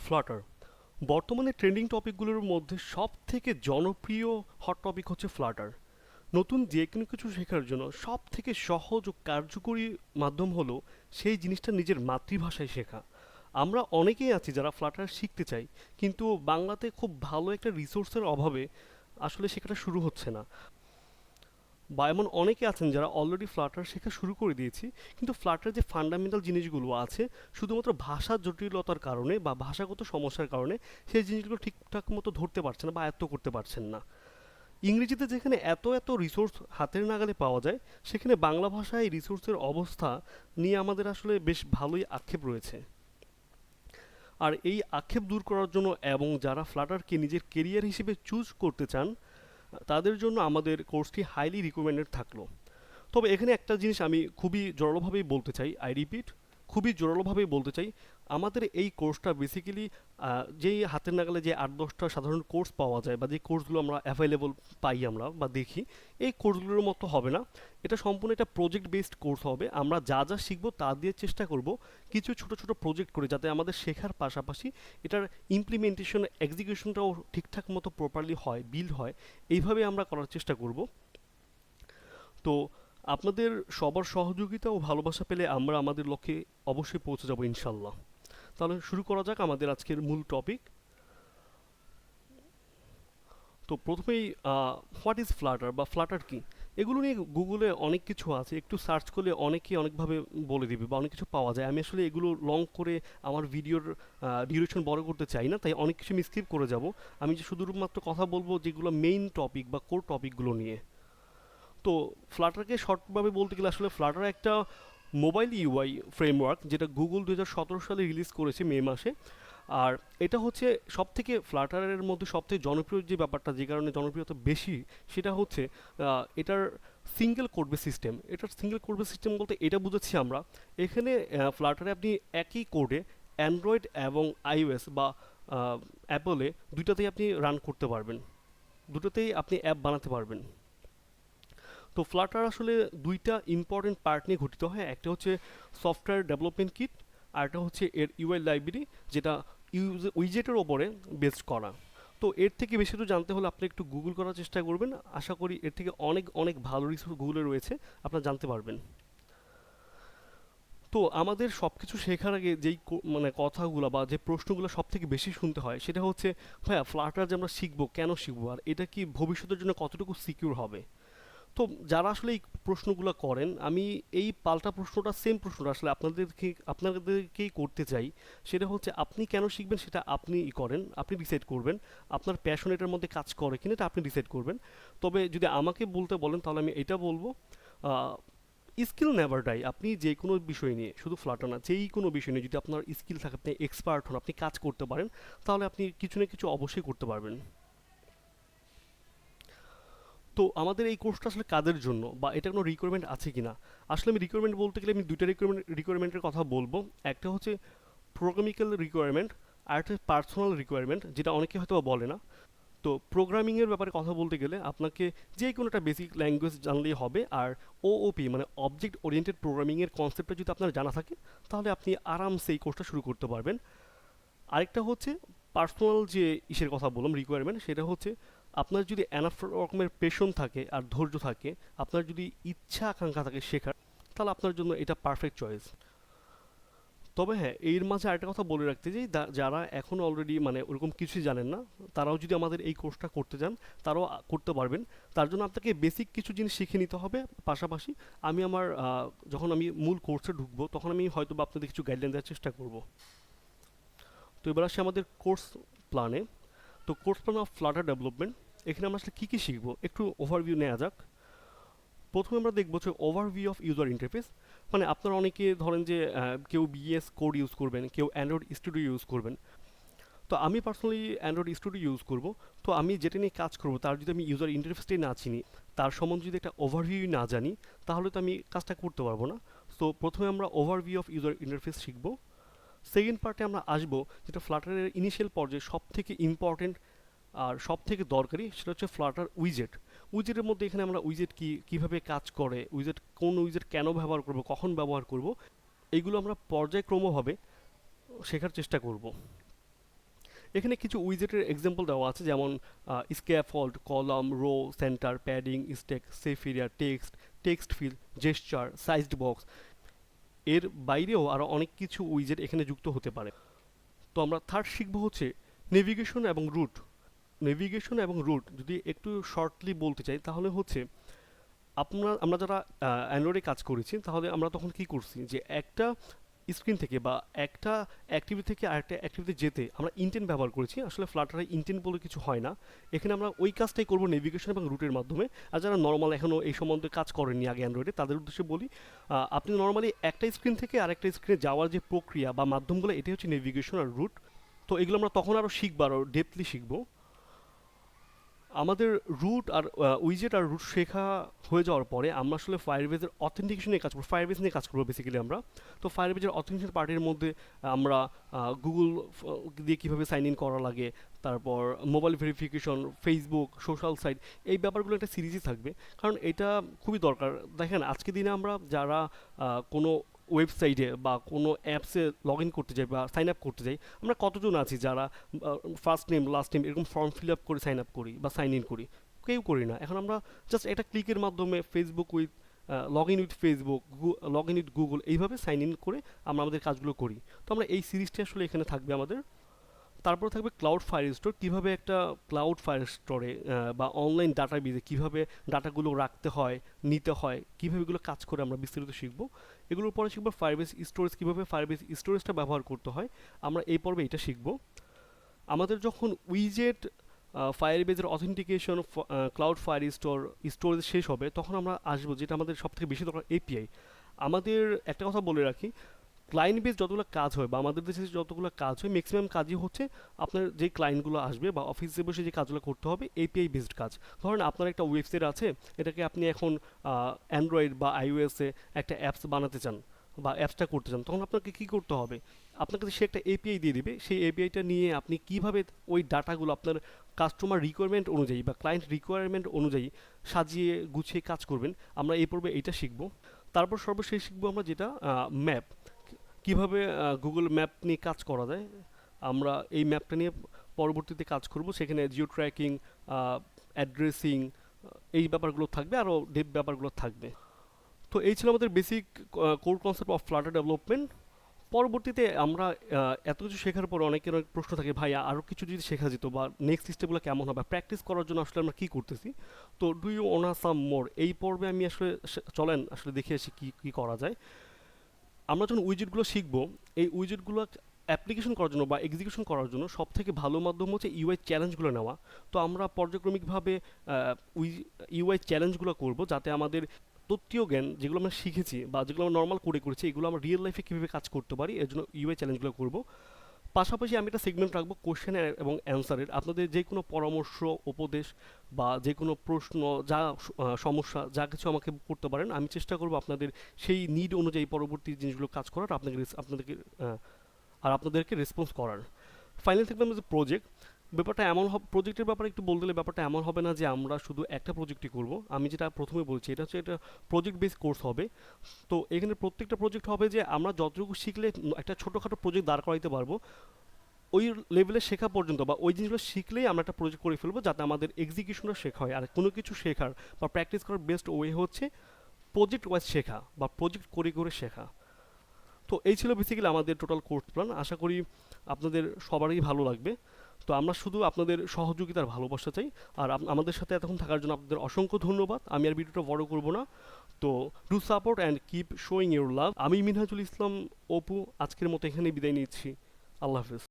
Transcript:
Flutter বর্তমানে trending টপিকগুলোর মধ্যে সব থেকে জনপ্রিয় হট টপিক হচ্ছে ফ্লাটার। নতুন যে কোনো কিছু শেখার জন্য সব থেকে সহজ ও কার্যকরী মাধ্যম হলো সেই জিনিসটা নিজের মাতৃভাষায় শেখা। আমরা অনেকেই আছি যারা ফ্লাটার শিখতে চাই, কিন্তু বাংলাতে খুব ভালো একটা রিসোর্সের অভাবে আসলে শেখাটা শুরু হচ্ছে না। বা এমন অনেকে আছেন যারা অলরেডি ফ্লাটার শেখা শুরু করে দিয়েছি, কিন্তু ফ্লাটার যে ফান্ডামেন্টাল জিনিসগুলো আছে শুধুমাত্র ভাষার জটিলতার কারণে বা ভাষাগত সমস্যার কারণে সেই জিনিসগুলো ঠিকঠাক মতো ধরতে পারছেন না বা আয়ত্ত করতে পারছেন না। ইংরেজিতে যেখানে এত এত রিসোর্স হাতের নাগালে পাওয়া যায়, সেখানে বাংলা ভাষায় রিসোর্সের অবস্থা নিয়ে আমাদের আসলে বেশ ভালোই আক্ষেপ রয়েছে। আর এই আক্ষেপ দূর করার জন্য এবং যারা ফ্লাটারকে নিজের কেরিয়ার হিসেবে চুজ করতে চান, তাদের জন্য আমাদের কোর্সটি হাইলি রিকমেন্ডেড থাকলো। তবে এখানে একটা জিনিস আমি খুবই জোরালোভাবেই বলতে চাই, আই রিপিট, খুবই জোরালোভাবেই বলতে চাই, আমাদের এই কোর্সটা বেসিক্যালি যেই হাতের নাগালে যে ৮-১০টা সাধারণ কোর্স পাওয়া যায় বা যে কোর্সগুলো আমরা অ্যাভেলেবল পাই আমরা বা দেখি, এই কোর্সগুলোর মতো হবে না। এটা সম্পূর্ণ একটা প্রজেক্ট বেসড কোর্স হবে। আমরা যা যা শিখবো তা দিয়ে চেষ্টা করব কিছু ছোট ছোট প্রজেক্ট করে, যাতে আমাদের শেখার পাশাপাশি এটার ইমপ্লিমেন্টেশন এক্সিকিউশনটাও ঠিকঠাক মতো প্রপারলি হয়, বিল্ড হয়। এইভাবে আমরা করার চেষ্টা করব। তো আপনাদের সবার সহযোগিতা ও ভালোবাসা পেলে আমরা আমাদের লক্ষ্যে অবশ্যই পৌঁছে যাব ইনশাল্লাহ। তাহলে শুরু করা যাক আমাদের আজকের মূল টপিক। তো প্রথমেই হোয়াট ইজ ফ্লাটার বা ফ্লাটার কি, এগুলো নিয়ে গুগলে অনেক কিছু আছে, একটু সার্চ করলে অনেকেই অনেকভাবে বলে দিবে বা অনেক কিছু পাওয়া যায়। আমি আসলে এগুলো লং করে আমার ভিডিওর ডিউরেশন বড় করতে চাই না, তাই অনেক কিছু আমি স্কিপ করে যাব। আমি যে শুধুমাত্র কথা বলবো যেগুলো মেইন টপিক বা কোর টপিকগুলো নিয়ে। তো ফ্লাটারকে শর্টভাবে বলতে গেলে আসলে ফ্লাটার একটা মোবাইল ইউআই ফ্রেমওয়ার্ক, যেটা গুগল ২০১৭ সালে রিলিজ করেছে মে মাসে। আর এটা হচ্ছে সবথেকে ফ্লাটারের মধ্যে সবথেকে জনপ্রিয় যে ব্যাপারটা, যে কারণে জনপ্রিয়তা বেশি, সেটা হচ্ছে এটার সিঙ্গেল কোড বেস সিস্টেম। এটার সিঙ্গেল কোড বেস সিস্টেম বলতে এটা বুঝাচ্ছি আমরা, এখানে ফ্লাটারে আপনি একই কোডে অ্যান্ড্রয়েড এবং আইওএস বা অ্যাপলে দুইটাতেই আপনি রান করতে পারবেন, দুটোতেই আপনি অ্যাপ বানাতে পারবেন। তো ফ্লাটার আসলে দুইটা ইম্পর্টেন্ট পার্ট নিয়ে গঠিত হয়। একটা হচ্ছে সফটওয়্যার ডেভেলপমেন্ট কিট, আর একটা হচ্ছে এর ইউআই লাইব্রেরি, যেটা উইজেটের ওপরে বেসড করা। তো এর থেকে বেশি তো জানতে হলে আপনি একটু গুগল করার চেষ্টা করবেন। আশা করি এর থেকে অনেক অনেক ভালো রিসোর্স গুগলে রয়েছে, আপনারা জানতে পারবেন। তো আমাদের সব কিছু শেখার আগে যেই মানে কথাগুলো বা যে প্রশ্নগুলো সব থেকে বেশি শুনতে হয়, সেটা হচ্ছে ভাইয়া ফ্লাটার যে আমরা শিখবো, কেন শিখবো, আর এটা কি ভবিষ্যতের জন্য কতটুকু সিকিউর হবে। তো যারা আসলে এই প্রশ্নগুলো করেন, আমি এই পাল্টা প্রশ্নটা, সেম প্রশ্নটা আসলে আপনাদেরকেই করতে চাই। সেটা হচ্ছে আপনি কেন শিখবেন সেটা আপনিই করেন, আপনি ডিসাইড করবেন। আপনার প্যাশন এটার মধ্যে কাজ করে কিনা এটা আপনি ডিসাইড করবেন। তবে যদি আমাকে বলতে বলেন তাহলে আমি এটা বলবো, স্কিল নেভার ডাই। আপনি যে কোনো বিষয় নিয়ে, শুধু ফ্লাটার না, যেই কোনো বিষয় নিয়ে যদি আপনার স্কিল থাকে, আপনি এক্সপার্ট হন, আপনি কাজ করতে পারেন, তাহলে আপনি কিছু না কিছু অবশ্যই করতে পারবেন। তো আমাদের এই কোর্সটা আসলে কাদের জন্য বা এটা কোনো রিকোয়ারমেন্ট আছে কি না। আসলে আমি রিকোয়ারমেন্ট বলতে গেলে আমি দুইটা রিকোয়ারমেন্টের কথা বলবো। একটা হচ্ছে প্রোগ্রামিক্যাল রিকোয়ারমেন্ট, আর একটা পার্সোনাল রিকোয়ারমেন্ট, যেটা অনেকে হয়তো বা বলে না। তো প্রোগ্রামিংয়ের ব্যাপারে কথা বলতে গেলে আপনাকে যে কোনো একটা বেসিক ল্যাঙ্গুয়েজ জানলেই হবে। আর ওওপি মানে অবজেক্ট ওরিয়েন্টেড প্রোগ্রামিংয়ের কনসেপ্টটা যদি আপনার জানা থাকে, তাহলে আপনি আরামসে এই কোর্সটা শুরু করতে পারবেন। আরেকটা হচ্ছে পার্সোনাল যে ইসের কথা বললাম রিকোয়ারমেন্ট, সেটা হচ্ছে আপনার যদি এনাফ রকমের পেশন থাকে আর ধৈর্য থাকে, আপনার যদি ইচ্ছা আকাঙ্ক্ষা থাকে শেখার, তাহলে আপনার জন্য এটা পারফেক্ট চয়েস। তবে হ্যাঁ, এর মাঝে আরেকটা কথা বলে রাখতে চাই, যারা এখন অলরেডি মানে ওরকম কিছুই জানেন না, তারাও যদি আমাদের এই কোর্সটা করতে চান, তারাও করতে পারবেন। তার জন্য আপনাকে বেসিক কিছু জিনিস শিখে নিতে হবে। পাশাপাশি আমি আমার যখন আমি মূল কোর্সে ঢুকবো, তখন আমি হয়তো বা আপনাদের কিছু গাইডলাইন দেওয়ার চেষ্টা করব। তো এবার আসে আমাদের কোর্স প্ল্যানে। তো course plan of Flutter development, এখানে আমরা আসলে কী কী শিখবো একটু ওভারভিউ নেওয়া যাক। প্রথমে আমরা দেখবো যে ওভারভিউ অফ ইউজার ইন্টারফেস। মানে আপনারা অনেকে ধরেন যে কেউ বিএস কোড ইউজ করবেন, কেউ অ্যান্ড্রয়েড স্টুডিও ইউজ করবেন। তো আমি পার্সোনালি অ্যান্ড্রয়েড স্টুডিও ইউজ করব। তো আমি যেটা নিয়ে কাজ করব, তার যদি আমি ইউজার ইন্টারফেসটাই না চিনি, তার সম্বন্ধে যদি একটা ওভারভিউ না জানি, তাহলে তো আমি কাজটা করতে পারবো না। তো প্রথমে আমরা ওভারভিউ অফ ইউজার ইন্টারফেস শিখবো। সেকেন্ড পার্টে আমরা আসবো যেটা ফ্লাটারের ইনিশিয়াল পর্যায়ে সব থেকে ইম্পর্টেন্ট আর সব থেকে দরকারি, সেটা হচ্ছে ফ্লাটার উইজেট। উইজেটের মধ্যে এখানে আমরা উইজেট কি, কীভাবে কাজ করে, উইজেট কোন উইজেট কেন ব্যবহার করব, কখন ব্যবহার করব, এইগুলো আমরা পর্যায়ক্রমভাবে শেখার চেষ্টা করব। এখানে কিছু উইজেটের এক্সাম্পল দেওয়া আছে, যেমন scaffold, column, row, center, padding, stack, safe area, text, text field, gesture, sized box. এর বাইরেও আরও অনেক কিছু উইজেট এখানে যুক্ত হতে পারে। তো আমরা থার্ড শিখবো হচ্ছে নেভিগেশন এবং রুট। নেভিগেশন এবং রুট যদি একটু শর্টলি বলতে চাই তাহলে হচ্ছে আমরা যারা অ্যান্ড্রয়েডে কাজ করেছি তাহলে আমরা তখন কি করছি যে একটা স্ক্রিন থেকে বা একটা অ্যাক্টিভিটি থেকে আরেকটা অ্যাক্টিভিটি যেতে আমরা ইন্টেন্ট ব্যবহার করেছি। আসলে ফ্লাটারে ইন্টেন্ট বলে কিছু হয় না, এখানে আমরা ওই কাজটাই করবো নেভিগেশন এবং রুটের মাধ্যমে। আর যারা নর্মাল এখনও এই সম্বন্ধে কাজ করেননি আগে অ্যান্ড্রয়েডে, তাদের উদ্দেশ্যে বলি আপনি নর্মালি একটা স্ক্রিন থেকে আরেকটা স্ক্রিনে যাওয়ার যে প্রক্রিয়া বা মাধ্যমগুলো, এটাই হচ্ছে নেভিগেশন আর রুট। তো এগুলো আমরা তখন আরও শিখবো, আরও ডেপলি শিখবো। আমাদের রুট আর উইজেট আর রুট শেখা হয়ে যাওয়ার পরে আমরা আসলে ফায়ারবেজের অথেন্টিকেশন নিয়ে কাজ করবো, ফায়ারবেজ নিয়ে কাজ করবো বেসিক্যালি আমরা। তো ফায়ারবেজের অথেন্টিকেশন পার্টির মধ্যে আমরা গুগল দিয়ে কীভাবে সাইন ইন করা লাগে, তারপর mobile verification, Facebook, social site, এই ব্যাপারগুলো একটা সিরিজই থাকবে, কারণ এটা খুবই দরকার। দেখেন আজকের দিনে আমরা যারা কোনো ওয়েবসাইটে বা কোনো অ্যাপসে লগ ইন করতে যাই বা সাইন আপ করতে যাই, আমরা কতজন আছি যারা ফার্স্ট নেম লাস্ট নেম এরকম ফর্ম ফিল আপ করে সাইন আপ করি বা সাইন ইন করি? কেউ করি না। এখন আমরা জাস্ট একটা ক্লিকের মাধ্যমে Facebook with log in with Facebook, log in with Google, এইভাবে সাইন ইন করে আমরা আমাদের কাজগুলো করি। তো আমরা এই সিরিজটি আসলে এখানে থাকবে আমাদের। তারপর থাকবে ক্লাউড ফায়ার স্টোর, কীভাবে একটা ক্লাউড ফায়ার স্টোরে বা অনলাইন ডাটা বেজে কীভাবে ডাটাগুলো রাখতে হয়, নিতে হয়, কীভাবে এগুলো কাজ করে আমরা বিস্তারিত শিখব। এগুলোর পরে শিখবো ফায়ারবেস স্টোরেজ, কীভাবে ফায়ারবেস স্টোরেজটা ব্যবহার করতে হয়, আমরা এই পর্বে এটা শিখব। আমাদের যখন উইজেট, ফায়ারবেজের অথেন্টিকেশন, ক্লাউড ফায়ার স্টোরেজ শেষ হবে, তখন আমরা আসবো যেটা আমাদের সবথেকে বেশি দরকার, এপিআই। আমাদের একটা কথা বলে রাখি, ক্লায়েন্ট বেস যতগুলো কাজ হয় বা আমাদের দেশে যতগুলো কাজ হয়, ম্যাক্সিমাম কাজই হচ্ছে আপনার যে ক্লায়েন্টগুলো আসবে বা অফিসে বসে যে কাজগুলো করতে হবে, এপিআই বেসড কাজ। ধরেন আপনার একটা ওয়েবসাইট আছে, এটাকে আপনি এখন অ্যান্ড্রয়েড বা আইওএসে একটা অ্যাপস বানাতে চান বা অ্যাপসটা করতে চান, তখন আপনাকে কী করতে হবে? আপনাকে সে একটা এপিআই দিয়ে দিবে, সেই এপিআইটা নিয়ে আপনি কীভাবে ওই ডাটাগুলো আপনার কাস্টমার রিকোয়ারমেন্ট অনুযায়ী বা ক্লায়েন্ট রিকোয়ারমেন্ট অনুযায়ী সাজিয়ে গুছিয়ে কাজ করবেন, আমরা এই পর্বে এইটা শিখব। তারপর সর্বশেষ শিখবো আমরা যেটা ম্যাপ, কিভাবে গুগল ম্যাপ নিয়ে কাজ করা যায়। আমরা এই ম্যাপটা নিয়ে পরবর্তীতে কাজ করব, সেখানে জিও ট্র্যাকিং, অ্যাড্রেসিং, এই ব্যাপারগুলো থাকবে, আরও ডেপ ব্যাপারগুলো থাকবে। তো এই ছিল আমাদের basic core concept of Flutter development. পরবর্তীতে আমরা এত কিছু শেখার পর অনেকের অনেক প্রশ্ন থাকে, ভাই আরও কিছু যদি শেখা যেত বা নেক্সট স্টেপগুলো কেমন হবে, প্র্যাকটিস করার জন্য আসলে আমরা কী করতেছি। তো ডু ইউ ওনা সাম মোর, এই পর্বে আমি আসলে চলেন আসলে দেখে আসি কী কী করা যায়। আমরা যখন উইজেটগুলো শিখবো, এই উইজেটগুলো অ্যাপ্লিকেশন করার জন্য বা এক্সিকিউশন করার জন্য সবথেকে ভালো মাধ্যম হচ্ছে ইউআই চ্যালেঞ্জগুলো নেওয়া। তো আমরা পর্যায়ক্রমিকভাবে ইউআই চ্যালেঞ্জগুলো করব, যাতে আমাদের তত্ত্বীয় জ্ঞান যেগুলো আমরা শিখেছি বা যেগুলো আমরা নর্মাল করে করেছি, এগুলো আমরা রিয়েল লাইফে কীভাবে কাজ করতে পারি, এর জন্য ইউআই চ্যালেঞ্জগুলো করব। পাশাপাশি আমি একটা সেগমেন্ট রাখবো কোশ্চেন এবং অ্যান্সারের। আপনাদের যে কোনো পরামর্শ, উপদেশ বা যে কোনো প্রশ্ন, যা সমস্যা, যা কিছু আমাকে করতে পারেন, আমি চেষ্টা করবো আপনাদের সেই নিড অনুযায়ী পরবর্তী জিনিসগুলো কাজ করার, আপনাদেরকে রেসপন্স করার। ফাইনাল থাকবে আমাদের প্রজেক্ট। ব্যাপারটা এমন হবে, প্রজেক্টের ব্যাপারে একটু বলতে গেলে ব্যাপারটা এমন হবে না যে আমরা শুধু একটা প্রজেক্টই করব। আমি যেটা প্রথমে বলছি, এটা হচ্ছে এটা প্রজেক্ট বেস কোর্স হবে। তো এখানে প্রত্যেকটা প্রজেক্ট হবে যে আমরা যতটুকু শিখলে একটা ছোটোখাটো প্রজেক্ট দাঁড় করাইতে পারবো, ওই লেভেলে শেখা পর্যন্ত বা ওই জিনিসগুলো শিখলেই আমরা একটা প্রজেক্ট করে ফেলবো, যাতে আমাদের এক্সিকিউশনটা শেখা হয়। আর কোনো কিছু শেখার বা প্র্যাকটিস করার বেস্ট ওয়ে হচ্ছে প্রজেক্ট ওয়াইজ শেখা বা প্রজেক্ট করে করে শেখা। তো এই ছিল বেসিক্যালি আমাদের টোটাল কোর্স প্ল্যান। আশা করি আপনাদের সবারই ভালো লাগবে। তো আমরা শুধু আপনাদের সহযোগিতার ভালোবাসা চাই। আর আমাদের সাথে এতক্ষণ থাকার জন্য আপনাদের অসংখ্য ধন্যবাদ। আমি আর ভিডিওটা বড় করব না। তো do support and keep showing your লাভ। আমি মিনহাজুল ইসলাম অপু আজকের মতো এখানেই বিদায় নিচ্ছি। আল্লাহ হাফেজ।